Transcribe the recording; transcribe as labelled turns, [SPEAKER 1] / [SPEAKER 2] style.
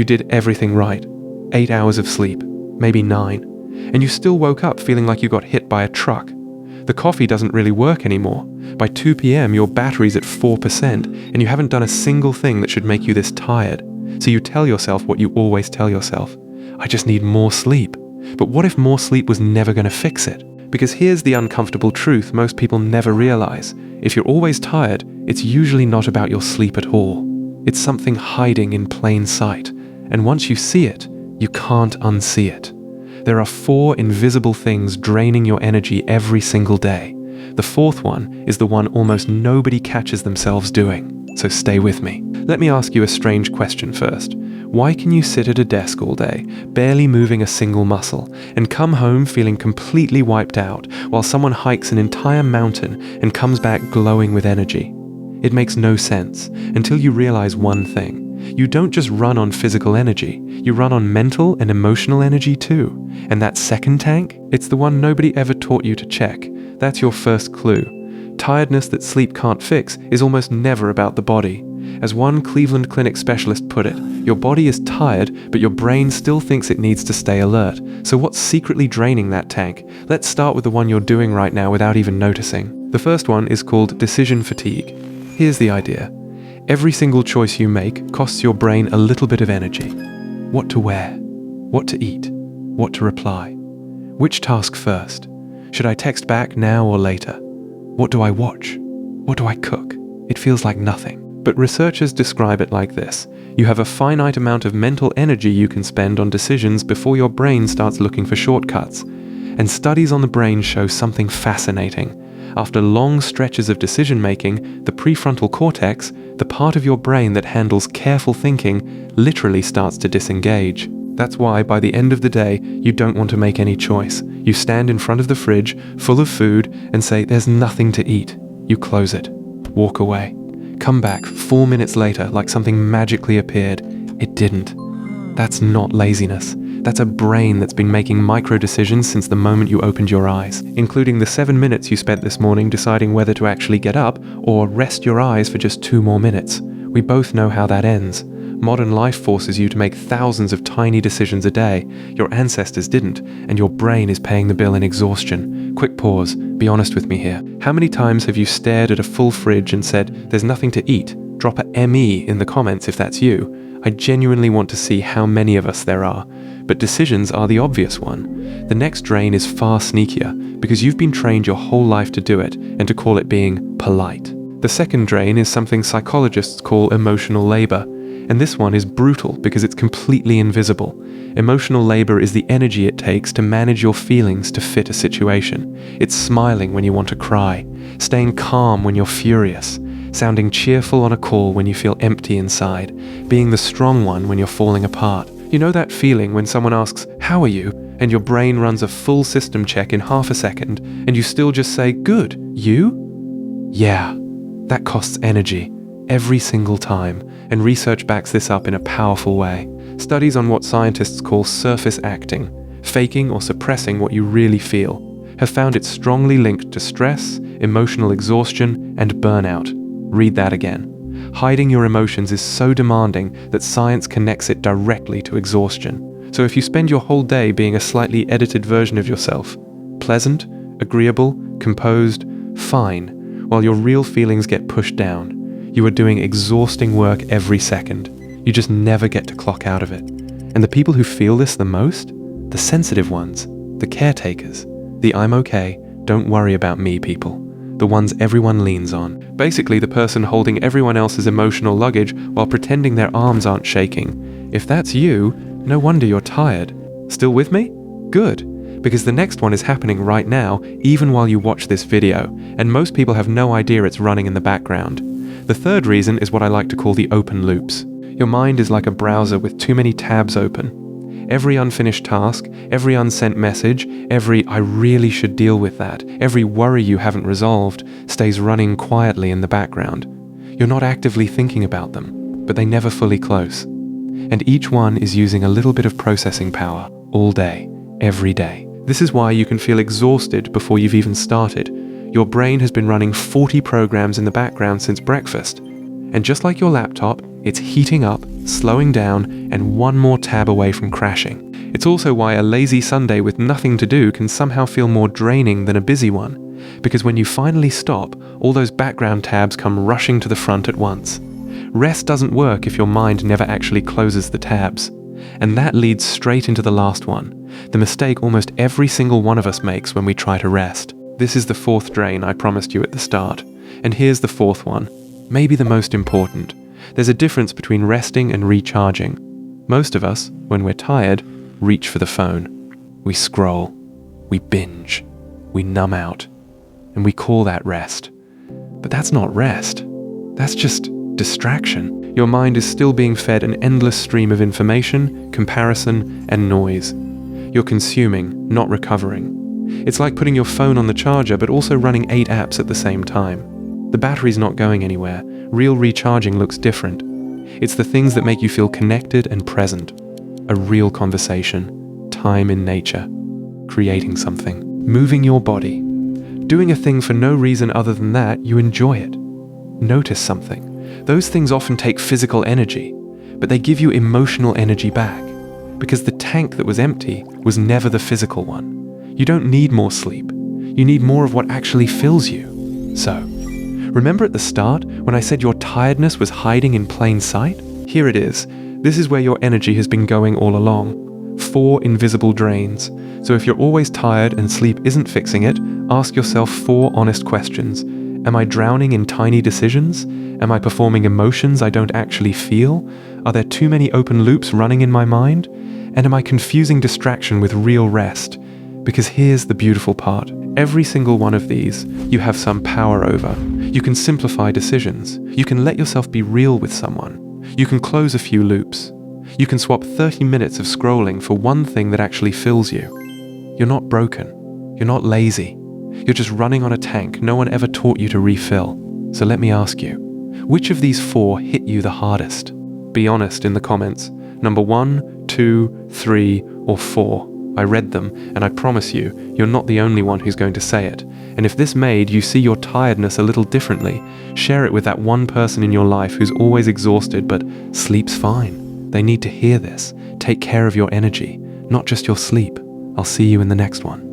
[SPEAKER 1] You did everything right. 8 hours of sleep, maybe 9. And you still woke up feeling like you got hit by a truck. The coffee doesn't really work anymore. By 2 p.m. your battery's at 4% and you haven't done a single thing that should make you this tired. So you tell yourself what you always tell yourself. I just need more sleep. But what if more sleep was never going to fix it? Because here's the uncomfortable truth most people never realize. If you're always tired, it's usually not about your sleep at all. It's something hiding in plain sight. And once you see it, you can't unsee it. There are 4 invisible things draining your energy every single day. The 4th one is the one almost nobody catches themselves doing. So stay with me. Let me ask you a strange question first. Why can you sit at a desk all day, barely moving a single muscle, and come home feeling completely wiped out, while someone hikes an entire mountain and comes back glowing with energy? It makes no sense until you realize one thing. You don't just run on physical energy, you run on mental and emotional energy too. And that second tank, it's the one nobody ever taught you to check. That's your first clue. Tiredness that sleep can't fix is almost never about the body. As one Cleveland Clinic specialist put it, your body is tired, but your brain still thinks it needs to stay alert. So what's secretly draining that tank? Let's start with the one you're doing right now without even noticing. The first one is called decision fatigue. Here's the idea. Every single choice you make costs your brain a little bit of energy. What to wear? What to eat? What to reply? Which task first? Should I text back now or later? What do I watch? What do I cook? It feels like nothing. But researchers describe it like this. You have a finite amount of mental energy you can spend on decisions before your brain starts looking for shortcuts. And studies on the brain show something fascinating. After long stretches of decision-making, the prefrontal cortex, the part of your brain that handles careful thinking, literally starts to disengage. That's why by the end of the day, you don't want to make any choice. You stand in front of the fridge, full of food, and say, "There's nothing to eat." You close it. Walk away. Come back 4 minutes later like something magically appeared. It didn't. That's not laziness. That's a brain that's been making micro-decisions since the moment you opened your eyes, including the 7 minutes you spent this morning deciding whether to actually get up or rest your eyes for just 2 more minutes. We both know how that ends. Modern life forces you to make thousands of tiny decisions a day. Your ancestors didn't, and your brain is paying the bill in exhaustion. Quick pause. Be honest with me here. How many times have you stared at a full fridge and said, "There's nothing to eat"? Drop a ME in the comments if that's you. I genuinely want to see how many of us there are. But decisions are the obvious one. The next drain is far sneakier, because you've been trained your whole life to do it, and to call it being polite. The second drain is something psychologists call emotional labor. And this one is brutal because it's completely invisible. Emotional labor is the energy it takes to manage your feelings to fit a situation. It's smiling when you want to cry, staying calm when you're furious, sounding cheerful on a call when you feel empty inside, being the strong one when you're falling apart. You know that feeling when someone asks, "How are you?" and your brain runs a full system check in half a second, and you still just say, "Good, you?" Yeah, that costs energy. Every single time, and research backs this up in a powerful way. Studies on what scientists call surface acting, faking or suppressing what you really feel, have found it strongly linked to stress, emotional exhaustion, and burnout. Read that again. Hiding your emotions is so demanding that science connects it directly to exhaustion. So if you spend your whole day being a slightly edited version of yourself, pleasant, agreeable, composed, fine, while your real feelings get pushed down, you are doing exhausting work every second. You just never get to clock out of it. And the people who feel this the most? The sensitive ones, the caretakers, the "I'm okay, don't worry about me" people, the ones everyone leans on. Basically the person holding everyone else's emotional luggage while pretending their arms aren't shaking. If that's you, no wonder you're tired. Still with me? Good. Because the next one is happening right now, even while you watch this video, and most people have no idea it's running in the background. The third reason is what I like to call the open loops. Your mind is like a browser with too many tabs open. Every unfinished task, every unsent message, every "I really should deal with that," every worry you haven't resolved, stays running quietly in the background. You're not actively thinking about them, but they never fully close. And each one is using a little bit of processing power, all day, every day. This is why you can feel exhausted before you've even started. Your brain has been running 40 programs in the background since breakfast. And just like your laptop, it's heating up, slowing down, and one more tab away from crashing. It's also why a lazy Sunday with nothing to do can somehow feel more draining than a busy one, because when you finally stop, all those background tabs come rushing to the front at once. Rest doesn't work if your mind never actually closes the tabs. And that leads straight into the last one, the mistake almost every single one of us makes when we try to rest. This is the fourth drain I promised you at the start. And here's the fourth one, maybe the most important. There's a difference between resting and recharging. Most of us, when we're tired, reach for the phone. We scroll, we binge, we numb out, and we call that rest. But that's not rest. That's just distraction. Your mind is still being fed an endless stream of information, comparison, and noise. You're consuming, not recovering. It's like putting your phone on the charger but also running 8 apps at the same time. The battery's not going anywhere. Real recharging looks different. It's the things that make you feel connected and present. A real conversation, time in nature, creating something, moving your body, doing a thing for no reason other than that you enjoy it. Notice something. Those things often take physical energy, but they give you emotional energy back, because the tank that was empty was never the physical one. You don't need more sleep. You need more of what actually fills you. So, remember at the start when I said your tiredness was hiding in plain sight? Here it is. This is where your energy has been going all along. 4 invisible drains. So if you're always tired and sleep isn't fixing it, ask yourself 4 honest questions. Am I drowning in tiny decisions? Am I performing emotions I don't actually feel? Are there too many open loops running in my mind? And am I confusing distraction with real rest? Because here's the beautiful part. Every single one of these, you have some power over. You can simplify decisions. You can let yourself be real with someone. You can close a few loops. You can swap 30 minutes of scrolling for one thing that actually fills you. You're not broken. You're not lazy. You're just running on a tank no one ever taught you to refill. So let me ask you, which of these 4 hit you the hardest? Be honest in the comments. Number 1, 2, 3, or 4. I read them, and I promise you, you're not the only one who's going to say it. And if this made you see your tiredness a little differently, share it with that one person in your life who's always exhausted but sleeps fine. They need to hear this. Take care of your energy, not just your sleep. I'll see you in the next one.